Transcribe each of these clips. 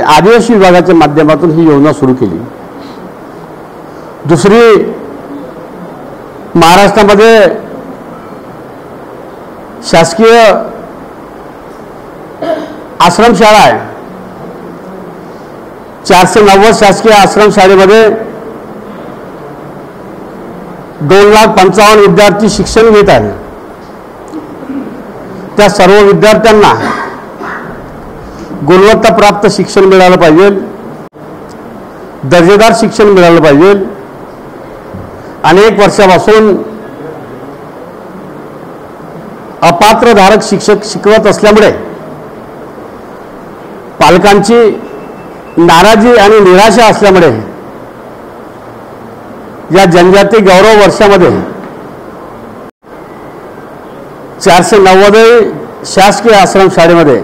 आदिवासी विभागाच्या माध्यमातून ही योजना सुरू केली। दुसरी, महाराष्ट्रामध्ये शासकीय आश्रमशाळा आहे। 490 शासकीय आश्रमशाळेमध्ये 2,55,000 विद्यार्थी शिक्षण घेत आहेत। त्या सर्व विद्यार्थ्यांना गुणवत्ताप्राप्त शिक्षण मिळालं पाहिजे, दर्जेदार शिक्षण मिळालं पाहिजे। अनेक वर्षापासून अपात्रधारक शिक्षक शिकवत असल्यामुळे पालकांची नाराजी आणि निराशा असल्यामुळे या जनजाती गौरव वर्षामध्ये 490 शासकीय आश्रमशाळेमध्ये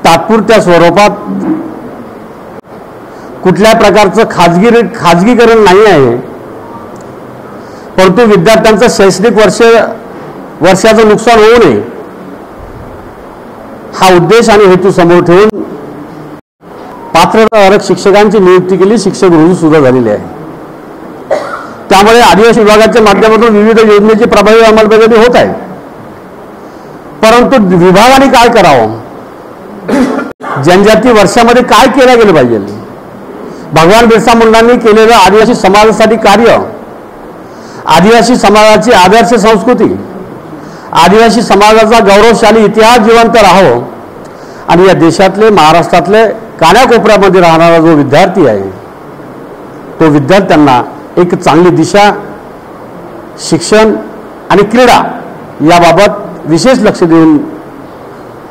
तात्पुरत्या स्वरूपात कुठल्या प्रकारचं खाजगीकरण नाही आहे, परंतु विद्यार्थ्यांचं शैक्षणिक वर्षाचं नुकसान होऊ नये हा उद्देश आणि हेतू समोर ठेवून पात्रधारक शिक्षकांची नियुक्ती केली। शिक्षक रुजू सुद्धा झालेले आहे। त्यामुळे आदिवासी विभागाच्या माध्यमातून विविध योजनेची प्रभावी अंमलबजावणी होत आहे। परंतु विभागाने काय करावं, जनजाती वर्षामध्ये काय केलं गेलं पाहिजे, भगवान बिरसा मुंडांनी केलेलं आदिवासी समाजासाठी कार्य, आदिवासी समाजाची आदर्श संस्कृती, आदिवासी समाजाचा गौरवशाली इतिहास जिवंत राहावं आणि या देशातले महाराष्ट्रातले कानाकोपऱ्यामध्ये राहणारा जो विद्यार्थी आहे तो विद्यार्थ्यांना एक चांगली दिशा, शिक्षण आणि क्रीडा याबाबत विशेष लक्ष देऊन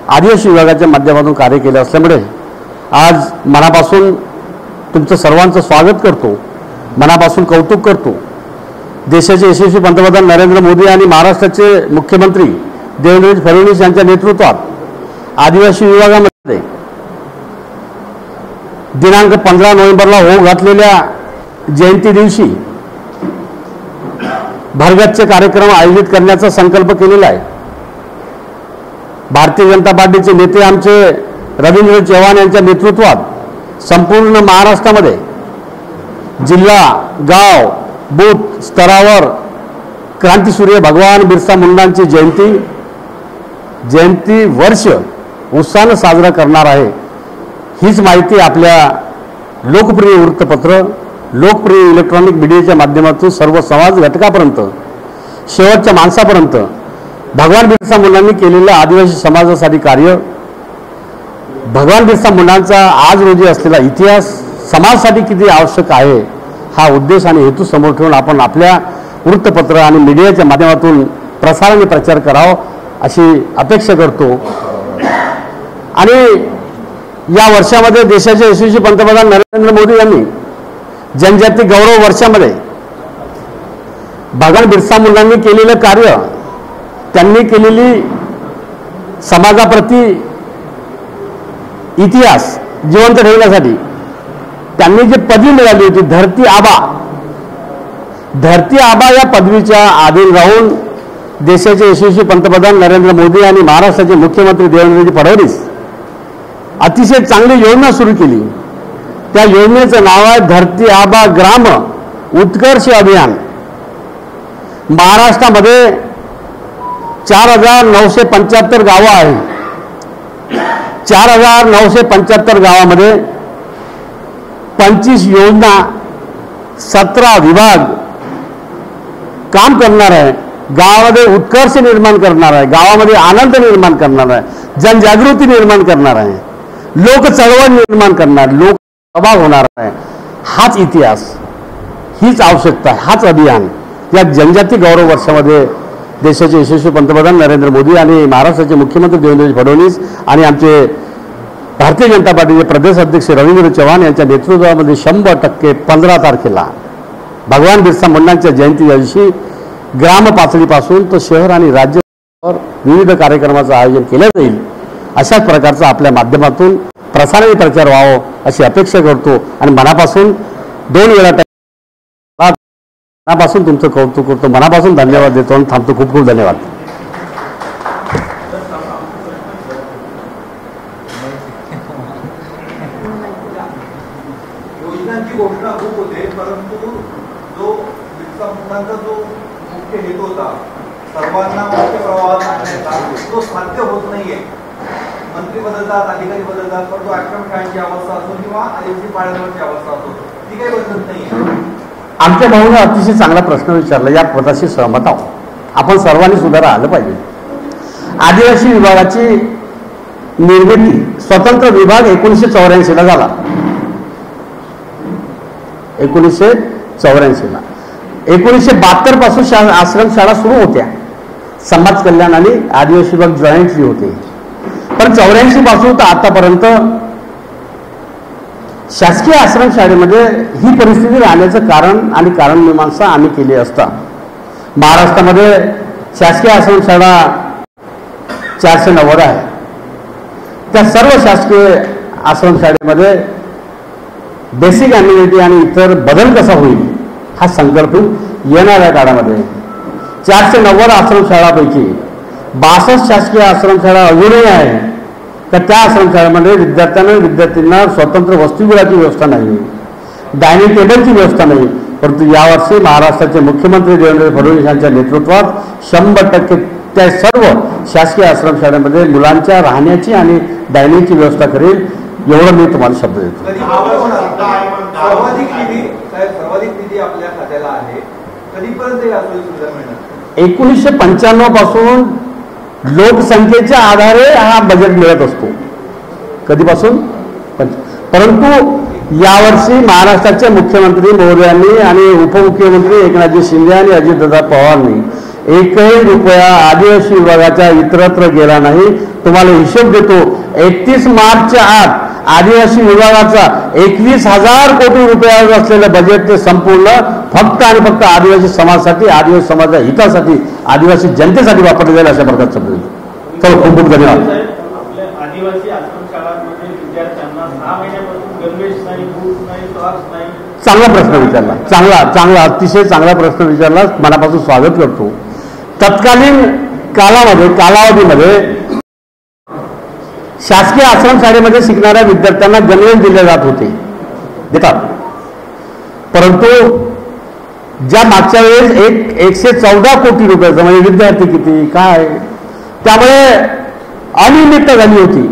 आदिवासी विभागाच्या माध्यमातून कार्य केलं असल्यामुळे आज मनापासून तुमचं सर्वांचं स्वागत करतो, मनापासून कौतुक करतो। देशाचे यशस्वी पंतप्रधान नरेंद्र मोदी आणि महाराष्ट्राचे मुख्यमंत्री देवेंद्र फडणवीस यांच्या नेतृत्वात आदिवासी विभागामध्ये दिनांक 15 नोव्हेंबरला होऊ घातलेल्या जयंती दिवशी भरगच्च कार्यक्रम आयोजित करण्याचा संकल्प केलेला आहे। भारतीय जनता पार्टीचे नेते आमचे रवींद्र चव्हाण यांच्या नेतृत्वात संपूर्ण महाराष्ट्रामध्ये जिल्हा, गाव, बूथ स्तरावर क्रांतीसूर्य भगवान बिरसा मुंडांची जयंती वर्ष उत्साहानं साजरा करणार आहे। हीच माहिती आपल्या लोकप्रिय वृत्तपत्र, लोकप्रिय इलेक्ट्रॉनिक मीडियाच्या माध्यमातून सर्व समाज घटकापर्यंत, शेवटच्या माणसापर्यंत भगवान बिरसा मुंडांनी केलेलं आदिवासी समाजासाठी कार्य, भगवान बिरसा मुंडांचा आज रोजी असलेला इतिहास समाजासाठी किती आवश्यक आहे हा उद्देश आणि हेतू समोर ठेवून आपण आपल्या वृत्तपत्र आणि मीडियाच्या माध्यमातून प्रसार आणि प्रचार करावा अशी अपेक्षा करतो। आणि या वर्षामध्ये देशाचे यशस्वी पंतप्रधान नरेंद्र मोदी यांनी जनजाती गौरव वर्षामध्ये भगवान बिरसा मुंडांनी केलेलं कार्य, त्यांनी केलेली समाजाप्रती इतिहास जिवंत ठेवण्यासाठी त्यांनी जी पदवी मिळाली होती धरती आबा या पदवीच्या अधीन राहून देशाचे यशस्वी पंतप्रधान नरेंद्र मोदी आणि महाराष्ट्राचे मुख्यमंत्री देवेंद्रजी फडणवीस अतिशय चांगली योजना सुरू केली। त्या योजनेचं नाव आहे धरती आबा ग्राम उत्कर्ष अभियान। महाराष्ट्रामध्ये 4,975 गावं आहेत। 4,975 गावामध्ये 25 योजना, 17 विभाग काम करणार आहे। गावामध्ये उत्कर्ष निर्माण करणार आहे, गावामध्ये आनंद निर्माण करणार आहे, जनजागृती निर्माण करणार आहे, लोक चळवळ निर्माण करणार, लोक सहभाग होणार आहे। हाच इतिहास, हीच आवश्यकता, हाच अभियान या जनजाती गौरव वर्षामध्ये देशाचे यशस्वी पंतप्रधान नरेंद्र मोदी आणि महाराष्ट्राचे मुख्यमंत्री देवेंद्र फडणवीस आणि आमचे भारतीय जनता पार्टीचे प्रदेश अध्यक्ष रवींद्र चव्हाण यांच्या नेतृत्वामध्ये 100% 15 तारखेला भगवान बिरसा मुंडांच्या जयंती दिवशी ग्राम पातळीपासून तर शहर आणि राज्यावर विविध कार्यक्रमाचं आयोजन केलं जाईल। अशाच प्रकारचा आपल्या माध्यमातून प्रसार आणि प्रचार व्हावं अशी अपेक्षा करतो आणि मनापासून 2 वेळा मनापासून तुमचं कौतुक करतो, मनापासून धन्यवाद देतो आणि थांबतो। खूप खूप धन्यवाद। योजनांची घोषणा खूप होते, परंतु जो वित्तसंस्थांचा जो मुख्य हेतू होता सर्वांना मुख्य प्रवाहात आणण्याचा तो साध्य होत नाहीये. मंत्री बदलतात, अधिकारी बदलतात, परंतु आश्रमशाळांची अवस्था असो किंवा आदिवासी पाड्यांवरची अवस्था असो ती काही बदलत नाहीये. आमच्या भाऊने अतिशय चांगला प्रश्न विचारला, या पदाशी सहमत आहोत. आपण सर्वांनी सुधारा आलं पाहिजे. आदिवासी विभागाची निर्मिती स्वतंत्र विभाग 1984 ला झाला. 1984 ला 1972 पासून आश्रमशाळा सुरू होत्या. समाज कल्याण आणि आदिवासी विभाग जॉईंटली होते. पण 84 पासून तर आतापर्यंत शासकीय आश्रमशाळेमध्ये ही परिस्थिती राहण्याचं कारण आणि कारण मीमांसा आम्ही केली असता महाराष्ट्रामध्ये शासकीय आश्रमशाळा 490 आहे. त्या सर्व शासकीय आश्रमशाळेमध्ये बेसिक ॲम्युनिटी आणि इतर बदल कसा होईल हा संकल्प येणाऱ्या काळामध्ये 490 आश्रमशाळापैकी 62 शासकीय आश्रमशाळा अजूनही आहे तर त्या आश्रमशाळेमध्ये विद्यार्थ्यांना स्वतंत्र वसतिगृहाची व्यवस्था नाही, डायनिंग टेबलची व्यवस्था नाही. परंतु यावर्षी महाराष्ट्राचे मुख्यमंत्री देवेंद्र फडणवीस यांच्या नेतृत्वात 100% त्या सर्व शासकीय आश्रमशाळेमध्ये मुलांच्या राहण्याची आणि डायनिंगची व्यवस्था करेल, एवढं मी तुम्हाला शब्द देतो. सर्वाधिक निधी आपल्या खात्याला आहे, कधीपर्यंत 1995 पासून लोकसंख्येच्या आधारे हा बजेट मिळत असतो. कधीपासून? परंतु यावर्षी महाराष्ट्राचे मुख्यमंत्री महोदयांनी आणि उपमुख्यमंत्री एकनाथजी शिंदे आणि अजितदादा पवारांनी एकही रुपया आदिवासी विभागाच्या इतरत्र गेला नाही. तुम्हाला हिशोब देतो, 31 मार्चच्या आत आदिवासी विभागाचा 21,000 कोटी रुपयावर असलेलं बजेट ते संपूर्ण फक्त आणि फक्त आदिवासी समाजासाठी, आदिवासी समाजाच्या हितासाठी, आदिवासी जनतेसाठी वापरले जाईल अशा प्रकारचं शब्द देतो. चलो, खूप खूप धन्यवाद. आदिवासी आश्रमशाळांमध्ये विद्यार्थ्यांना 6 महिन्यापासून गणवेश नाही, बूट नाही, सॉक्स नाही. चांगला प्रश्न विचारला, चांगला अतिशय चांगला प्रश्न विचारला, मनापासून स्वागत करतो. तत्कालीन कालावधीमध्ये शासकीय आश्रमशाळेमध्ये शिकणाऱ्या विद्यार्थ्यांना गणवेश दिले जात होते, देतात. परंतु ज्या मागच्या वेळेस 114 कोटी रुपयाचं म्हणजे विद्यार्थी किती काय त्यामुळे अनियमितता झाली होती,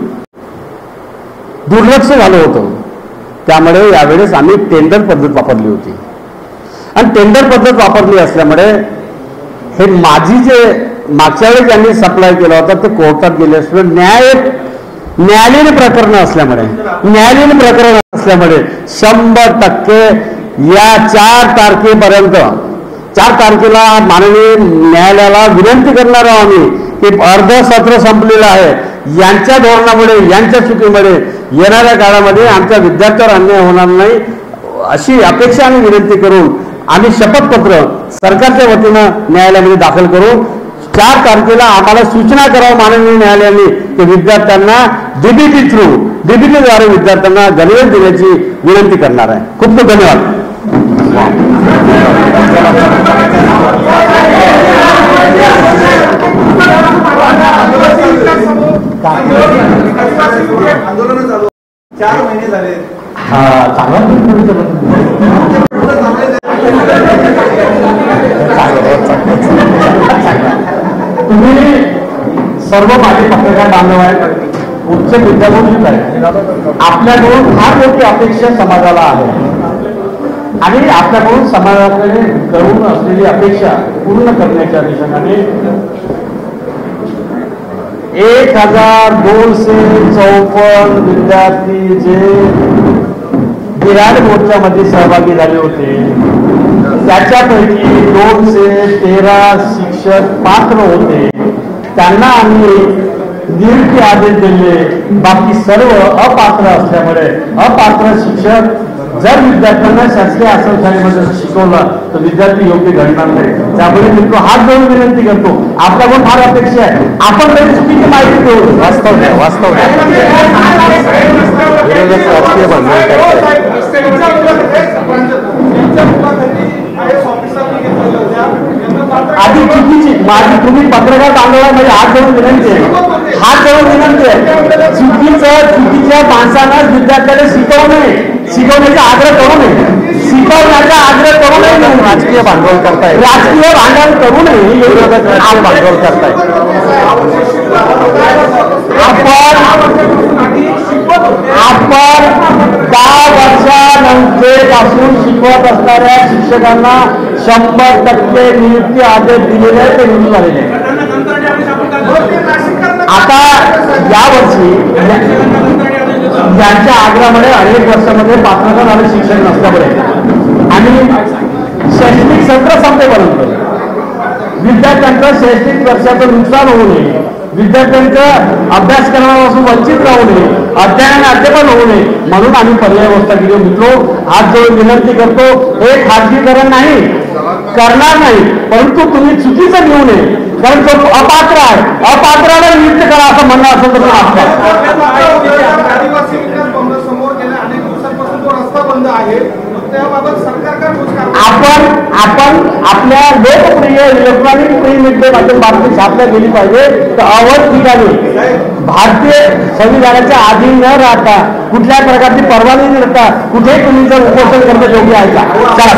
दुर्लक्ष झालं होतं. त्यामुळे यावेळेस आम्ही टेंडर पद्धत वापरली होती आणि टेंडर पद्धत वापरली असल्यामुळे हे मागच्या वेळेस ज्यांनी सप्लाय केला होता ते कोर्टात गेले असल्यामुळे न्यायालयीन प्रकरण असल्यामुळे 100% या 4 तारखेपर्यंत 4 तारखेला माननीय न्यायालयाला विनंती करणार आहोत आम्ही की अर्ध सत्र संपलेलं आहे. यांच्या धोरणामुळे, यांच्या चुकीमुळे येणाऱ्या काळामध्ये आमच्या विद्यार्थ्यांवर अन्याय होणार नाही अशी अपेक्षा आणि विनंती करून आम्ही शपथपत्र सरकारच्या वतीनं न्यायालयामध्ये दाखल करू. 4 तारखेला आम्हाला सूचना करावं माननीय न्यायालयाने की विद्यार्थ्यांना डीबीटीद्वारे विद्यार्थ्यांना गणवेश देण्याची विनंती करणार आहे. खूप खूप धन्यवाद. आंदोलन चालू 4 महिने झाले. तुम्ही सर्व माझे पत्रकार बांधव आहेत, उच्च विद्यापीठ आहे, आपल्याकडून फार मोठी अपेक्षा समाजाला आहे आणि आपल्याकडून समाजाकडे करून असलेली अपेक्षा पूर्ण करण्याच्या दिशेने 1254 विद्यार्थी जे विराट मोर्चामध्ये सहभागी झाले होते त्याच्यापैकी 213 शिक्षक पात्र होते. त्यांना आम्ही नियुक्ती आदेश दिले. बाकी सर्व अपात्र असल्यामुळे अपात्र शिक्षक जर विद्यार्थ्यांना शासकीय आश्रमशाळेमध्ये शिकवलं तर विद्यार्थी योग्य घडणार नाही. त्यामुळे मी तो हात जोडून विनंती करतो, आपल्याकडून फार अपेक्षा आहे, आपण काही चुकीची माहिती देऊ. वास्तव आधी चुकीची माझी तुम्ही पत्रकार बांधवा म्हणजे हात जोडून विनंती आहे. हात जोडून विनंती आहे, चुकीच्या माणसांना विद्यार्थ्याला शिकवण्याचा आग्रह करू नये, शिकवण्याचा आग्रह करू नये. राजकीय भांडवल करताय, राजकीय भांडवल करू नये, आप भांडवल करताय. आपण 10 वर्षानंतरपासून शिकवत असणाऱ्या शिक्षकांना 100% नियुक्ती आदेश दिलेले आहे, ते निवडून झालेले आहे. आता यावर्षी यांच्या आग्रहामुळे अनेक वर्षामध्ये पात्रता झाले शिक्षक नसल्यामुळे आणि शैक्षणिक सत्र संपेपर्यंत विद्यार्थ्यांचं शैक्षणिक वर्षाचं नुकसान होऊ नये, विद्यार्थ्यांचं अभ्यासक्रमापासून वंचित राहू नये, अध्ययन अध्यापन होऊ नये म्हणून आम्ही पर्याय व्यवस्था केली. मित्रो, हात जोडून विनंती करतो, हे खाजगीकरण नाही करणार नाही, परंतु तुम्ही चुकीचं घेऊ नये, कारण जो अपात्र आहे अपात्राला नियुक्त करा असं म्हणणं असेल तर आदिवासी विकास समोर गेल्या अनेक दिवसांपासून तो रस्ता बंद आहे, त्याबाबत सरकार काय ठोस कारवाई? आपण आपल्या लोकप्रिय इलेक्ट्रॉनिक प्रिंट मीडियामाध्यम भारतीय छापल्या गेली पाहिजे. तर अवध ठिकाणी भारतीय संविधानाच्या अधीन न राहता कुठल्याही प्रकारची परवानगी न देता कुठेही तुम्ही जर उपोषण करणं योग्य आहे का? चला